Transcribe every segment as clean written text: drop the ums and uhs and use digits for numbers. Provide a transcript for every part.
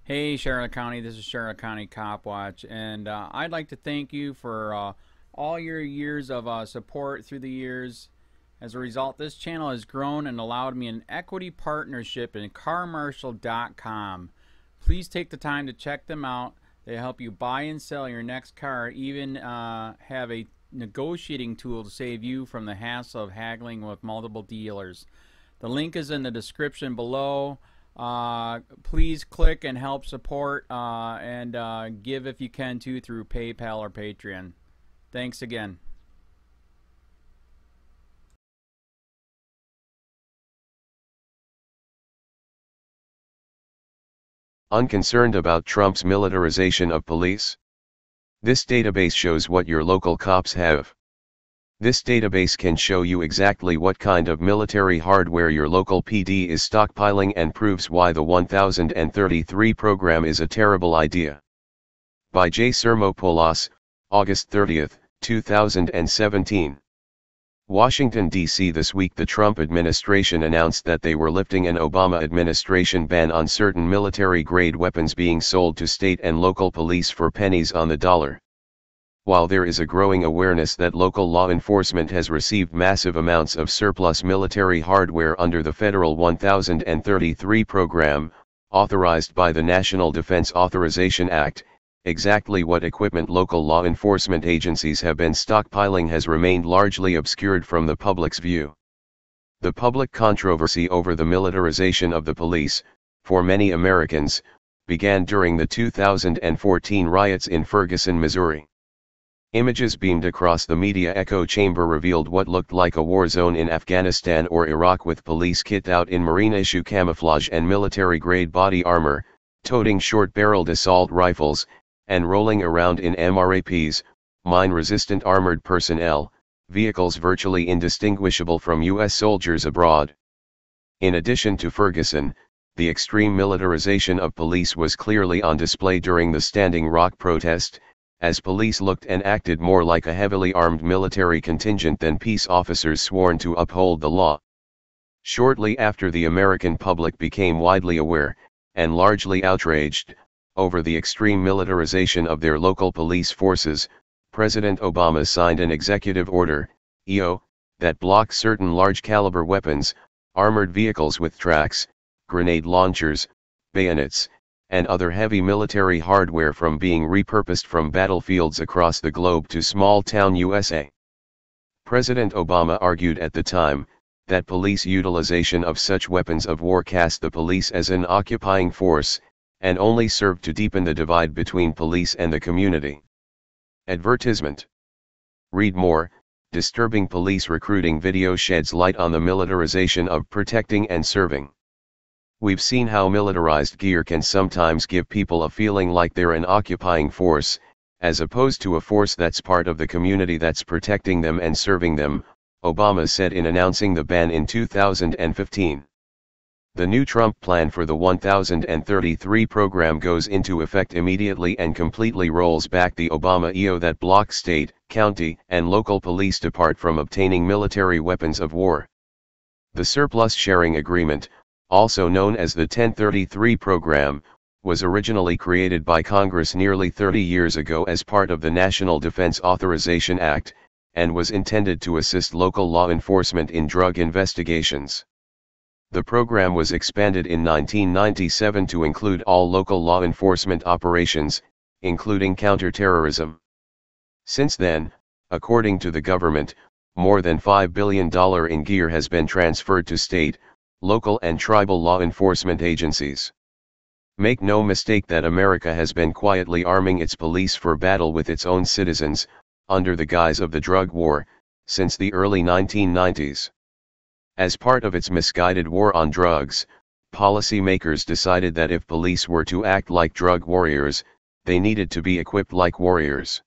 Hey, Charlotte County, this is Charlotte County COPWATCH, and I'd like to thank you for all your years of support through the years. As a result, this channel has grown and allowed me an equity partnership in carmarshal.com. Please take the time to check them out. They help you buy and sell your next car, even have a negotiating tool to save you from the hassle of haggling with multiple dealers. The link is in the description below. Please click and help support and give if you can too through PayPal or Patreon. Thanks again. Unconcerned about Trump's militarization of police? This database shows what your local cops have. This database can show you exactly what kind of military hardware your local PD is stockpiling and proves why the 1033 program is a terrible idea. By J. Sermopoulos, August 30, 2017. Washington, D.C. This week the Trump administration announced that they were lifting an Obama administration ban on certain military-grade weapons being sold to state and local police for pennies on the dollar. While there is a growing awareness that local law enforcement has received massive amounts of surplus military hardware under the federal 1033 program, authorized by the National Defense Authorization Act, exactly what equipment local law enforcement agencies have been stockpiling has remained largely obscured from the public's view. The public controversy over the militarization of the police, for many Americans, began during the 2014 riots in Ferguson, Missouri. Images beamed across the media echo chamber revealed what looked like a war zone in Afghanistan or Iraq with police kitted out in Marine-issue camouflage and military-grade body armor, toting short-barreled assault rifles, and rolling around in MRAPs, mine-resistant armored personnel, vehicles virtually indistinguishable from U.S. soldiers abroad. In addition to Ferguson, the extreme militarization of police was clearly on display during the Standing Rock protest, as police looked and acted more like a heavily armed military contingent than peace officers sworn to uphold the law. Shortly after the American public became widely aware, and largely outraged, over the extreme militarization of their local police forces, President Obama signed an executive order, EO, that blocked certain large-caliber weapons, armored vehicles with tracks, grenade launchers, bayonets, and other heavy military hardware from being repurposed from battlefields across the globe to small-town USA. President Obama argued at the time, that police utilization of such weapons of war cast the police as an occupying force, and only served to deepen the divide between police and the community. Advertisement. Read more. Disturbing police recruiting video sheds light on the militarization of protecting and serving. We've seen how militarized gear can sometimes give people a feeling like they're an occupying force, as opposed to a force that's part of the community that's protecting them and serving them, Obama said in announcing the ban in 2015. The new Trump plan for the 1033 program goes into effect immediately and completely rolls back the Obama EO that blocks state, county, and local police depart from obtaining military weapons of war. The Surplus Sharing Agreement, also known as the 1033 program, was originally created by Congress nearly 30 years ago as part of the National Defense Authorization Act, and was intended to assist local law enforcement in drug investigations. The program was expanded in 1997 to include all local law enforcement operations, including counterterrorism. Since then, according to the government, more than $5 billion in gear has been transferred to state, local and tribal law enforcement agencies. Make no mistake that America has been quietly arming its police for battle with its own citizens, under the guise of the drug war, since the early 1990s. As part of its misguided war on drugs, policymakers decided that if police were to act like drug warriors, they needed to be equipped like warriors.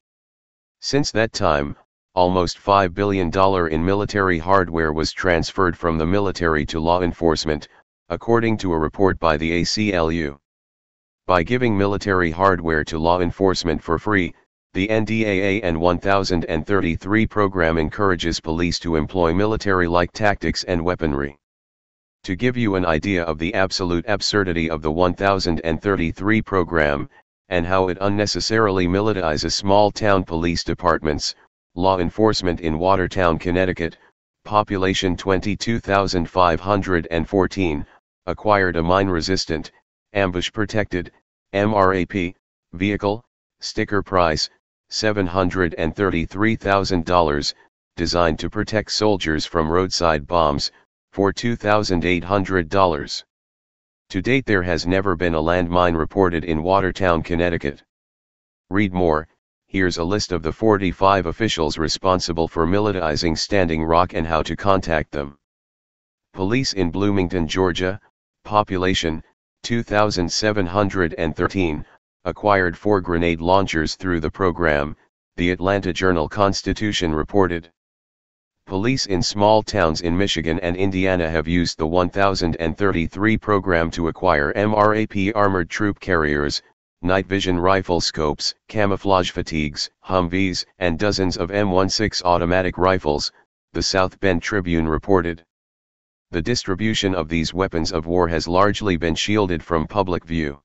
Since that time, almost $5 billion in military hardware was transferred from the military to law enforcement, according to a report by the ACLU. By giving military hardware to law enforcement for free, the NDAA and 1033 program encourages police to employ military-like tactics and weaponry. To give you an idea of the absolute absurdity of the 1033 program, and how it unnecessarily militarizes small town police departments, law enforcement in Watertown, Connecticut, population 22,514, acquired a mine-resistant, ambush-protected, MRAP, vehicle, sticker price, $733,000, designed to protect soldiers from roadside bombs, for $2,800. To date there has never been a landmine reported in Watertown, Connecticut. Read more. Here's a list of the 45 officials responsible for militarizing Standing Rock and how to contact them. Police in Bloomington, Georgia, population, 2,713, acquired 4 grenade launchers through the program, the Atlanta Journal-Constitution reported. Police in small towns in Michigan and Indiana have used the 1033 program to acquire MRAP armored troop carriers, night vision rifle scopes, camouflage fatigues, Humvees, and dozens of M16 automatic rifles, the South Bend Tribune reported. The distribution of these weapons of war has largely been shielded from public view.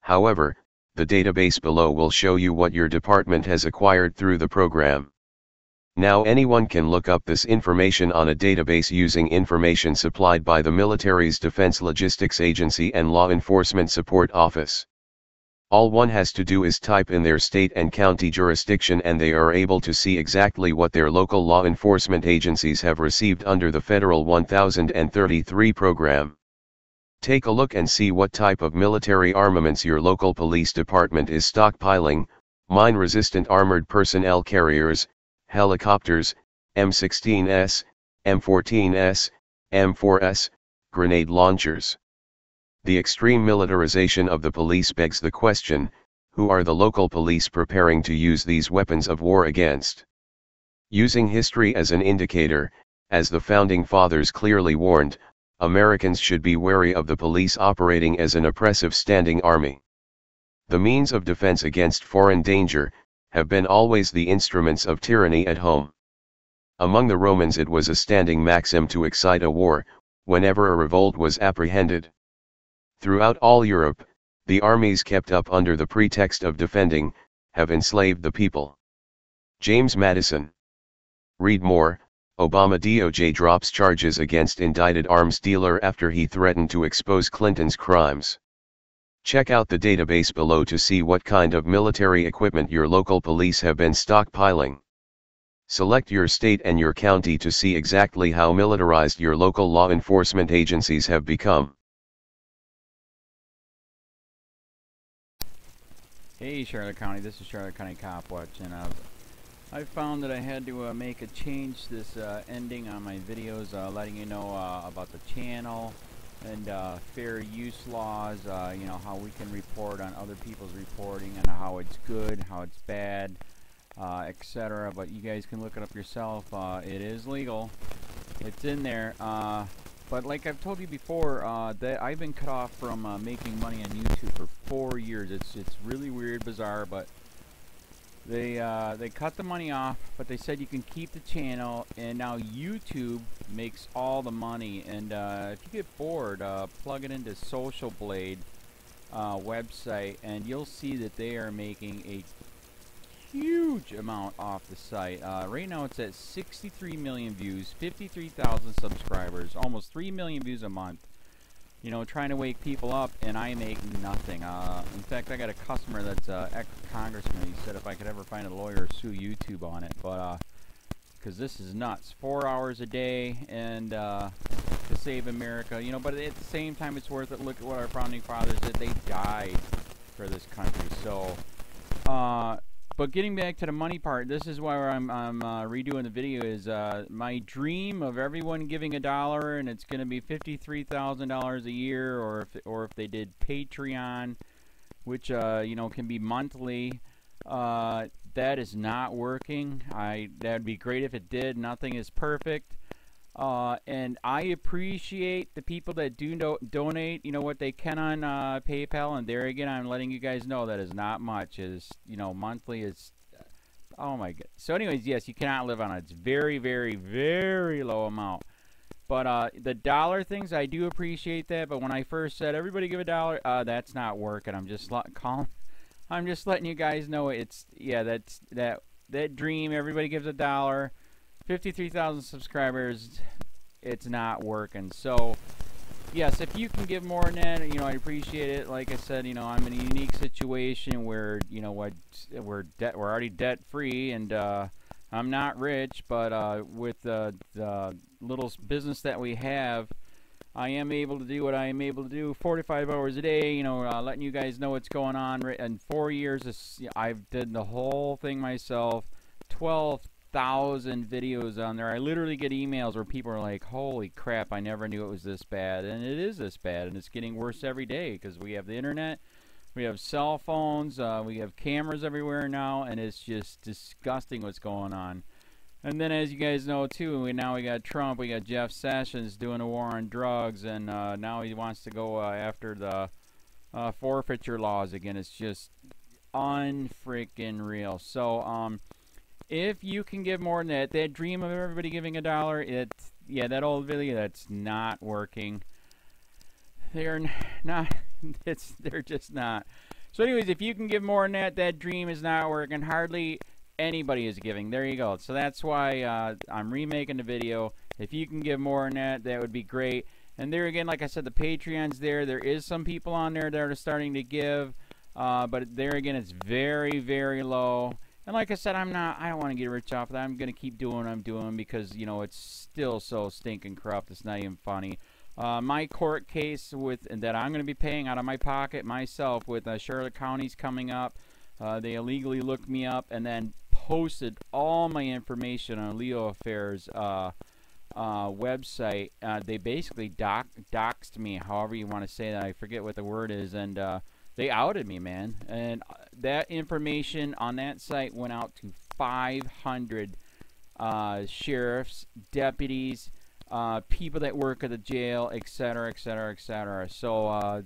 However, the database below will show you what your department has acquired through the program. Now anyone can look up this information on a database using information supplied by the military's Defense Logistics Agency and Law Enforcement Support Office. All one has to do is type in their state and county jurisdiction and they are able to see exactly what their local law enforcement agencies have received under the federal 1033 program. Take a look and see what type of military armaments your local police department is stockpiling: mine-resistant armored personnel carriers, helicopters, M16s, M14s, M4s, grenade launchers. The extreme militarization of the police begs the question, who are the local police preparing to use these weapons of war against? Using history as an indicator, as the Founding Fathers clearly warned, Americans should be wary of the police operating as an oppressive standing army. The means of defense against foreign danger have been always the instruments of tyranny at home. Among the Romans it was a standing maxim to excite a war, whenever a revolt was apprehended. Throughout all Europe, the armies kept up under the pretext of defending, have enslaved the people. James Madison. Read more. Obama DOJ drops charges against indicted arms dealer after he threatened to expose Clinton's crimes. Check out the database below to see what kind of military equipment your local police have been stockpiling. Select your state and your county to see exactly how militarized your local law enforcement agencies have become. Hey Charlotte County, this is Charlotte County COPWATCH, and I found that I had to make a change this ending on my videos, letting you know about the channel and fair use laws, you know, how we can report on other people's reporting and how it's good, how it's bad, etc. But you guys can look it up yourself. It is legal. It's in there. But like I've told you before, that I've been cut off from making money on YouTube for 4 years. It's really weird, bizarre, but they cut the money off, but they said you can keep the channel, and now YouTube makes all the money. And if you get bored, plug it into Social Blade website, and you'll see that they are making a huge amount off the site. Right now it's at 63 million views, 53,000 subscribers, almost 3 million views a month. You know, trying to wake people up, and I make nothing. In fact, I got a customer that's ex-congressman. He said if I could ever find a lawyer, sue YouTube on it. But because this is nuts, 4 hours a day, and to save America. You know, but at the same time, it's worth it. Look at what our founding fathers did. They died for this country. So, but getting back to the money part, this is why I'm redoing the video. Is my dream of everyone giving $1, and it's going to be $53,000 a year, or if they did Patreon, which you know, can be monthly. That is not working. That'd be great if it did. Nothing is perfect. And I appreciate the people that do donate, you know, what they can on PayPal, and there again, I'm letting you guys know that is not much. Is, you know, monthly is, oh my god. So anyways, yes, you cannot live on it. It's very, very, very low amount. But the dollar things, I do appreciate that. But when I first said everybody give a dollar, that's not working. I'm just letting you guys know it's that dream. Everybody gives a dollar. 53,000 subscribers. It's not working. So yes, if you can give more than that, you know, I appreciate it. Like I said, you know, I'm in a unique situation where, you know, we're already debt free, and I'm not rich, but with the little business that we have, I am able to do what I am able to do 45 hours a day, you know, letting you guys know what's going on. In 4 years, I've did the whole thing myself, 12,000 videos on there. I literally get emails where people are like, holy crap, I never knew it was this bad. And it is this bad, and it's getting worse every day because we have the internet, we have cell phones, we have cameras everywhere now, and it's just disgusting what's going on. And then, as you guys know too, we got Trump, we got Jeff Sessions doing a war on drugs, and now he wants to go after the forfeiture laws again. It's just unfreaking real. So if you can give more than that dream of everybody giving a dollar, that old video, that's not working. They're not. They're just not. So anyways, if you can give more than that dream is not working. Hardly anybody is giving. There you go. So that's why I'm remaking the video. If you can give more than that would be great. And there again, like I said, the Patreon's there. There is some people on there that are starting to give, but there again, it's very, very low. And like I said, I don't want to get rich off of that. I'm going to keep doing what I'm doing because, you know, it's still so stinking corrupt. It's not even funny. My court case that I'm going to be paying out of my pocket myself with Charlotte County's coming up. They illegally looked me up and then posted all my information on LEOAFFAIRS website. They basically doxed me, however you want to say that. I forget what the word is, and they outed me, man. And that information on that site went out to 500 sheriffs, deputies, people that work at the jail, etc., etc., etc. So,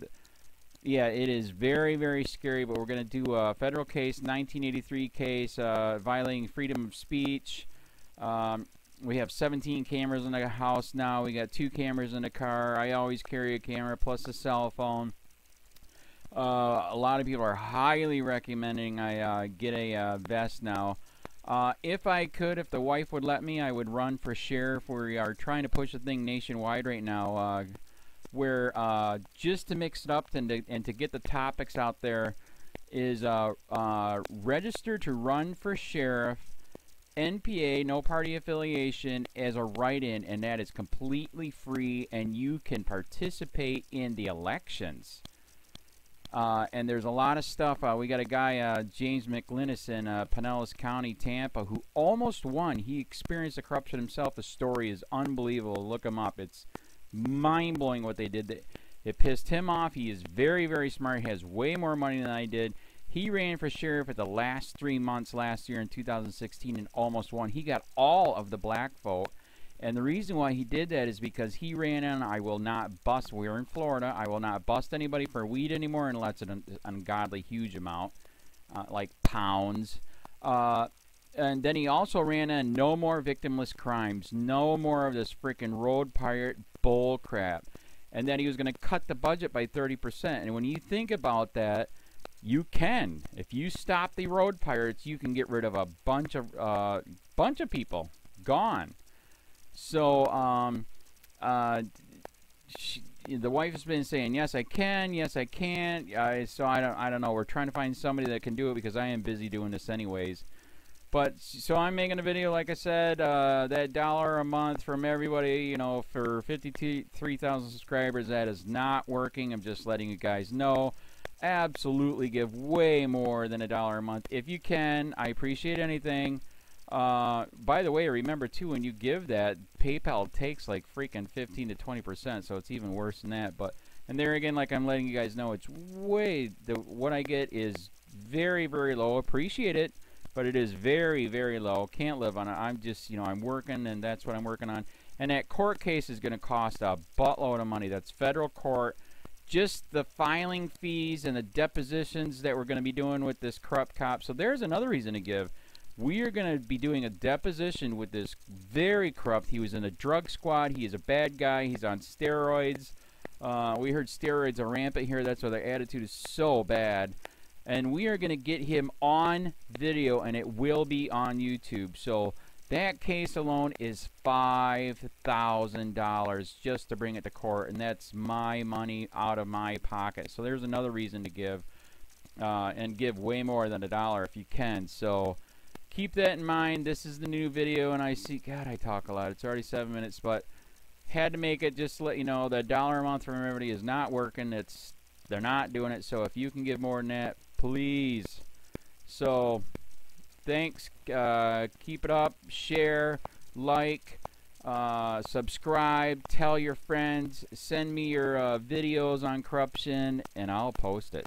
yeah, it is very, very scary, but we're going to do a federal case, 1983 case, violating freedom of speech. We have 17 cameras in the house now. We got 2 cameras in the car. I always carry a camera plus a cell phone. A lot of people are highly recommending I get a vest now. If I could, if the wife would let me, I would run for sheriff. We are trying to push the thing nationwide right now. Where just to mix it up and to get the topics out there is register to run for sheriff, NPA, no party affiliation, as a write-in, and that is completely free, and you can participate in the elections. And there's a lot of stuff. We got a guy, James McLinnis in Pinellas County, Tampa, who almost won. He experienced the corruption himself. The story is unbelievable. Look him up. It's mind-blowing what they did. It pissed him off. He is very, very smart. He has way more money than I did. He ran for sheriff at the last 3 months last year in 2016 and almost won. He got all of the black vote. And the reason why he did that is because he ran in, I will not bust, we're in Florida, I will not bust anybody for weed anymore unless it's an ungodly huge amount, like pounds. And then he also ran in, no more victimless crimes, no more of this freaking road pirate bull crap. And then he was going to cut the budget by 30%. And when you think about that, you can. If you stop the road pirates, you can get rid of a bunch of people. Gone. So, the wife has been saying, yes, I can, yes, I can't. So I don't know. We're trying to find somebody that can do it because I am busy doing this anyways. But, so I'm making a video, like I said, that $1 a month from everybody, you know, for 53,000 subscribers, that is not working. I'm just letting you guys know. Absolutely give way more than $1 a month. If you can, I appreciate anything. By the way, remember too, when you give that, PayPal takes like freaking 15 to 20%, so it's even worse than that. But, and there again, like I'm letting you guys know, it's way, what I get is very, very low. Appreciate it, but it is very, very low. Can't live on it. I'm just, you know, I'm working, and that's what I'm working on. And that court case is going to cost a buttload of money. That's federal court. Just the filing fees and the depositions that we're going to be doing with this corrupt cop. So there's another reason to give. We are going to be doing a deposition with this very corrupt. He was in a drug squad. He is a bad guy. He's on steroids. We heard steroids are rampant here. That's why their attitude is so bad. And we are going to get him on video, and it will be on YouTube. So that case alone is $5,000 just to bring it to court, and that's my money out of my pocket. So there's another reason to give, and give way more than $1 if you can. So keep that in mind. This is the new video, and I see, God, I talk a lot. It's already 7 minutes, but had to make it just to let you know that $1 a month from Remedy is not working. They're not doing it. So if you can give more than that, please. So thanks. Keep it up. Share, like, subscribe, tell your friends, send me your videos on corruption, and I'll post it.